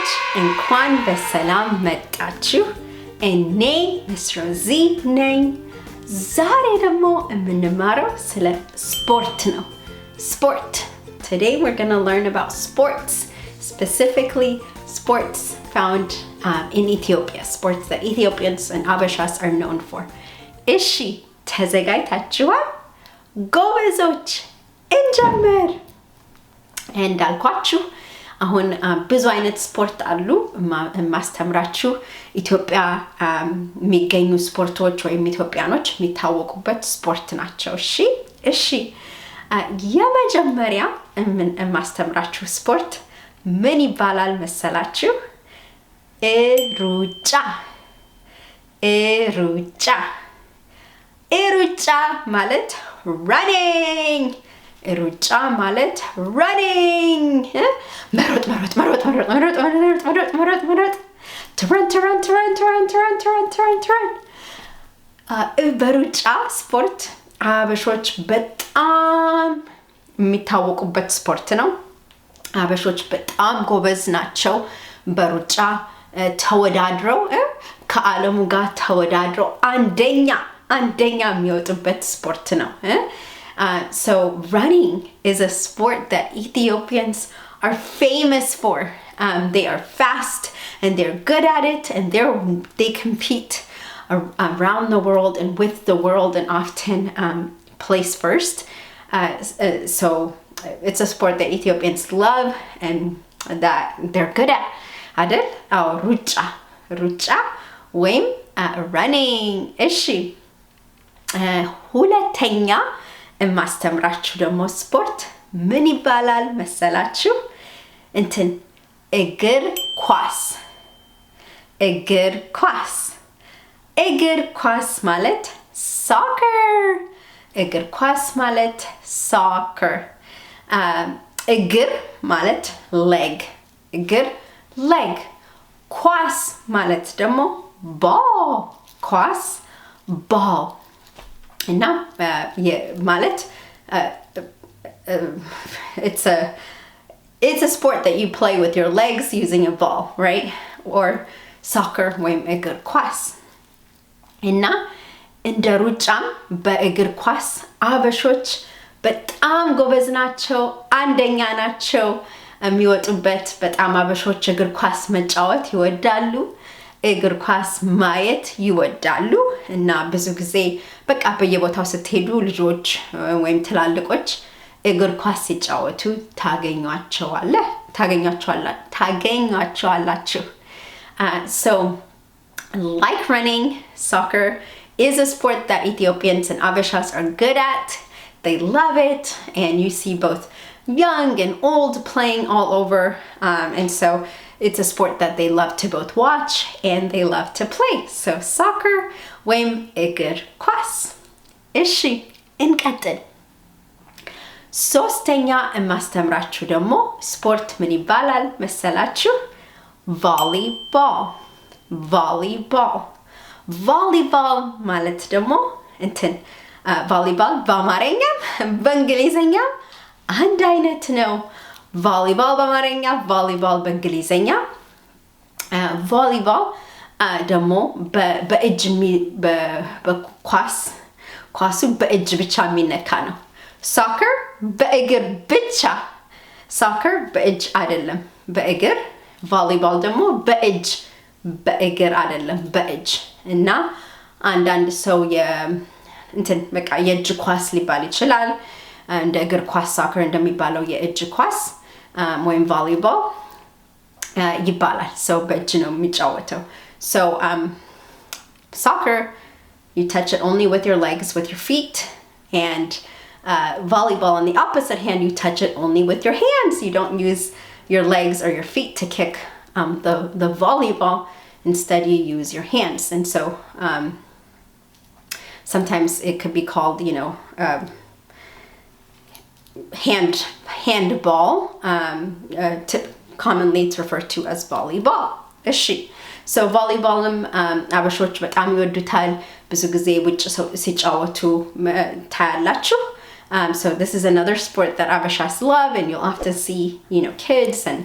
ልጆች እንኳን በሰላም መጣችሁ። እኔ ሚስ ሮዚ ነኝ። ዛሬ ደግሞ የምንማረው ስለ ስፖርት ነው። Sport. Today we're going to learn about sports, specifically sports found in Ethiopia, sports that Ethiopians and Habeshas are known for. እሺ ተዘጋጅታችኋል? ጎበዞች እንጀምር። እንዳልኳችሁ አሁን ብዙ አይነት ስፖርት አሉ ማስተምራችሁ ኢትዮጵያ የሚገኙ ስፖርቶች ወይም ኢትዮጵያኖች የሚታወቁበት ስፖርት ናቸው። እሺ የመጀመሪያ ማስተምራችሁ ስፖርት ምን ይባላል መሰላችሁ? ሩጫ ማለት running ሩጫ ማለት running መሮጥ በሩጫ ስፖርት አበሾች በጣም የሚታወቁበት ስፖርት ነው። አበሾች በጣም ጎበዝ ናቸው። በሩጫ ተወዳድረው ከዓለሙ ጋር ተወዳድረው አንደኛ የሚወጡበት ስፖርት ነው። So running is a sport that Ethiopians are famous for. They are fast and they're good at it, and they compete around the world and with the world and often place first. So it's a sport that Ethiopians love and that they're good at. Adel? Oh, rucha. ወይም running. እሺ ሁለተኛ ማስተምራችሁ ደግሞ ስፖርት ምን ይባላል መሰላችሁ? እግር ኳስ ማለት soccer. እግር ማለት leg. ኳስ ማለት ደግሞ ball. እና ማለት it's a sport that you play with your legs using a ball, right? Or soccer ወይም እግር ኳስ። እና እንደ ሩጫም በእግር ኳስ አበሾች በጣም ጎበዝ ናቸው፣ አንደኛ ናቸው የሚወጡበት። በጣም አበሾች እግር ኳስ መጫወት ይወዳሉ፣ እግር ኳስ ማየት ይወዳሉ። እና ብዙ ጊዜ በቃ በየቦታው ስትሄዱ ልጆች ወይም ትላልቆች እግር ኳስ ሲጫወቱ ታገኟቸዋላችሁ። So like running, soccer is a sport that Ethiopians and Habeshas are good at. They love it, and you see both young and old playing all over, and so it's a sport that they love to both watch and they love to play. So soccer ወይም እግር ኳስ። እሺ እንቀጥል። ሶስተኛ ማስተምራችሁ ደግሞ ስፖርት ምን ይባላል መሰላችሁ? ቮሊቦል ማለት ደግሞ ቮሊቦል በአማርኛም በእንግሊዘኛም አንድ አይነት ነው። ቮሊቦል በአማርኛ፣ ቮሊቦል በእንግሊዘኛ። ቮሊቦል ደግሞ በእጅ ኳሱ በእጅ ብቻ የሚነካ ነው። ሶከር በእግር ብቻ። ሶከር በእጅ አይደለም፣ በእግር። ቮሊቦል ደግሞ በእግር አይደለም፣ በእጅ። እና አንዳንድ ሰው በቃ የእጅ ኳስ ሊባል ይችላል። እንደ እግር ኳስ ሶከር እንደሚባለው የእጅ ኳስ ወይም ቮሊቦል ይባላል። ሰው በእጅ ነው የሚጫወተው። So soccer, you touch it only with your legs, with your feet, and volleyball on the opposite hand, you touch it only with your hands. You don't use your legs or your feet to kick the volleyball. Instead, you use your hands. And so sometimes it could be called, handball. Commonly it's referred to as volleyball. So volleyballም አበሾች በጣም ይወዱታል። ብዙ ጊዜ ውጭ ሲጫወቱ ታያላችሁ። So this is another sport that Habeshas love, and you'll often see, kids and,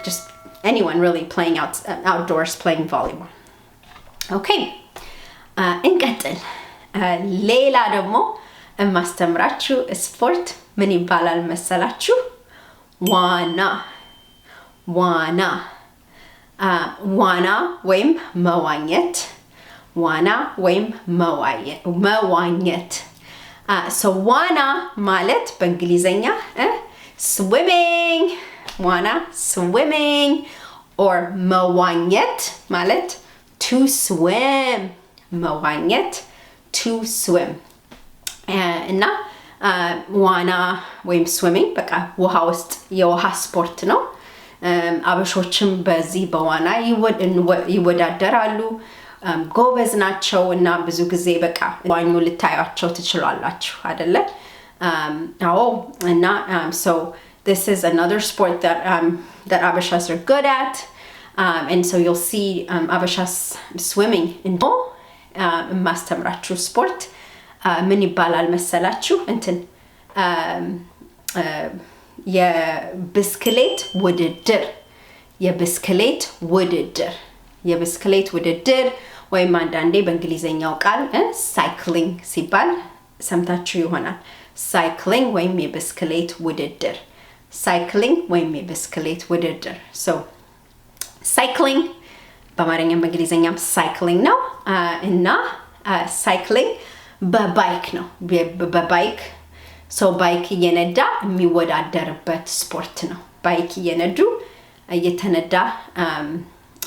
just anyone really playing outdoors playing volleyball. Okay, እንቀጥል። ሌላ ደግሞ የማስተምራችሁ ስፖርት ምን ይባላል መሰላችሁ? ዋና ወይም መዋኘት። ዋና ወይም መዋኘት። So ዋና ማለት በእንግሊዘኛ swimming, ዋና swimming, or መዋኘት ማለት to swim, መዋኘት to swim. እና ዋና ወይም swimming በቃ ውሃ ውስጥ የውሃ ስፖርት ነው። አበሾችም በዚህ በዋና ይወዳደራሉ። ጎበዝ ናቸው እና ብዙ ጊዜ በቃ ዋኙ ልታያቸው ትችላላችሁ አይደለ? እና so this is another sport that Abashas are good at, and so you'll see Abashas swimming in ማስተምራችሁ ስፖርት ምን ይባላል መሰላችሁ? እንትን የብስክሌት ውድድር ወይም አንዳንዴ በእንግሊዘኛው ቃል ሳይክሊንግ ሲባል ሰምታችሁ ይሆናል። ሳይክሊንግ ወይም የብስክሌት ውድድር so ሳይክሊንግ በአማርኛም በእንግሊዘኛም ሳይክሊንግ ነው። እና ሳይክሊንግ በባይክ ነው። በባይክ ባይክ እየነዳ የሚወዳደርበት ስፖርት ነው። ባይክ እየተነዳ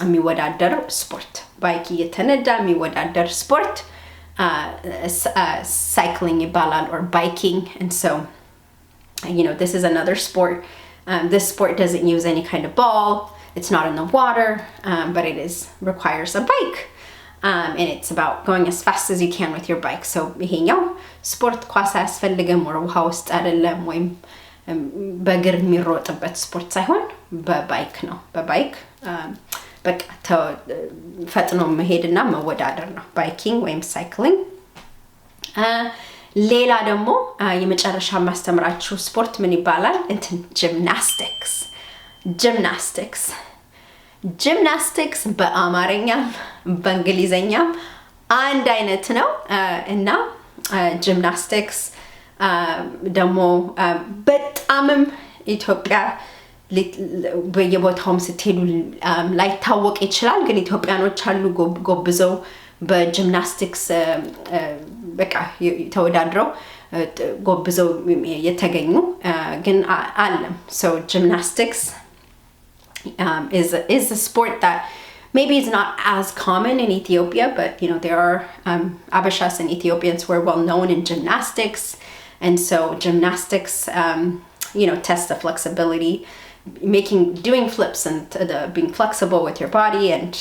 የሚወዳደር ስፖርት። ባይክ እየተነዳ የሚወዳደር ስፖርት cycling ይባላል, or biking. And so this is another sport. This sport doesn't use any kind of ball. It's not in the water, but it requires a bike. And it's about going as fast as you can with your bike. So ይሄኛው ስፖርት ኳስ አያስፈልግም፣ or ውሃ ውስጥ አይደለም፣ ወይም በእግር የሚሮጥበት ስፖርት ሳይሆን በባይክ ነው። በባይክ በቃ ፈጥኖ መሄድና መወዳደር ነው ባይኪንግ ወይም ሳይክሊንግ። ሌላ ደግሞ የመጨረሻ ማስተምራችሁ ስፖርት ምን ይባላል? እንትን ጂምናስቲክስ በአማርኛም በእንግሊዘኛም አንድ አይነት ነው። እና ጂምናስቲክስ ደግሞ በጣምም ኢትዮጵያ በየቦታውም ስትሄዱ ላይታወቅ ይችላል፣ ግን ኢትዮጵያኖች አሉ ጎብዘው በጂምናስቲክስ በቃ ተወዳድረው ጎብዘው የተገኙ ግን አለም። So gymnastics is a sport that maybe is not as common in Ethiopia, but there are Abashas and Ethiopians who are well known in gymnastics. And so gymnastics test the flexibility, doing flips and being flexible with your body and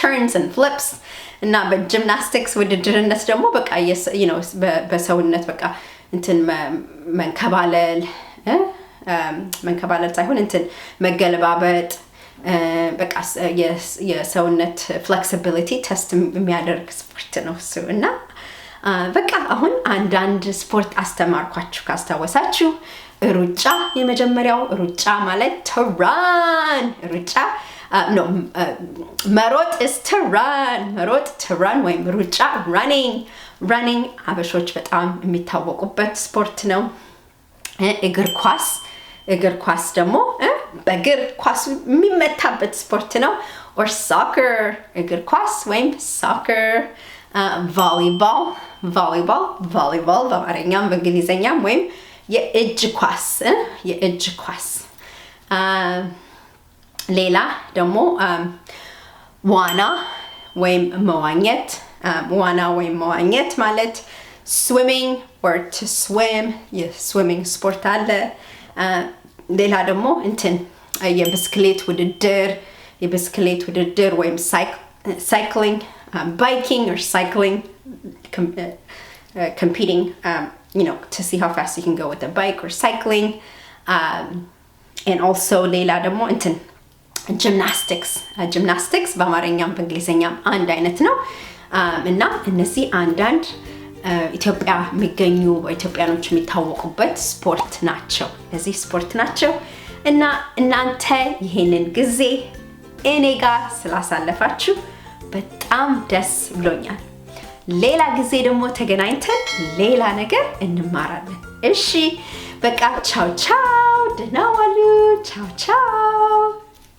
turns and flips. እና በጂምናስቲክስ ውድድርነት ደግሞ በቃ በሰውነት በቃ እንትን መንከባለል ሳይሆን እንትን መገለባበጥ፣ በቃ የሰውነት flexibility ቴስት የሚያደርግ ስፖርት ነው እሱ። እና በቃ አሁን አንዳንድ ስፖርት አስተማርኳችሁ ካስታወሳችሁ። ሩጫ የመጀመሪያው ሩጫ ማለት to run። ሩጫ መሮጥ is to run። መሮጥ to run ወይም ሩጫ running አበሾች በጣም የሚታወቁበት ስፖርት ነው። እግር ኳስ ደግሞ በእግር ኳስ የሚመታበት ስፖርት ነው። or soccer እግር ኳስ ወይም soccer። volleyball በአማርኛም በእንግሊዘኛም ወይም የእጅ ኳስ። ሌላ ደግሞ ዋና ወይም መዋኘት ማለት swimming or to swim የስዊሚንግ ስፖርት አለ። ሌላ ደግሞ እንትን የብስክሌት ውድድር ወይም cycling, biking or cycling, competing to see how fast you can go with a bike or cycling. And also ሌላ ደግሞ እንትን ጂምናስቲክስ በአማርኛም በእንግሊዘኛም አንድ አይነት ነው። እና እነዚህ አንዳንድ ኢትዮጵያ የሚገኙ ኢትዮጵያኖች የሚታወቁበት ስፖርት ናቸው። ለዚህ ስፖርት ናቸው እና እናንተ ይሄንን ጊዜ እኔ ጋር ስላሳለፋችሁ በጣም ደስ ብሎኛል። ሌላ ጊዜ ደግሞ ተገናኝተን ሌላ ነገር እንማራለን። እሺ በቃ ቻው ቻው፣ ደህና ዋሉ። ቻው ቻው።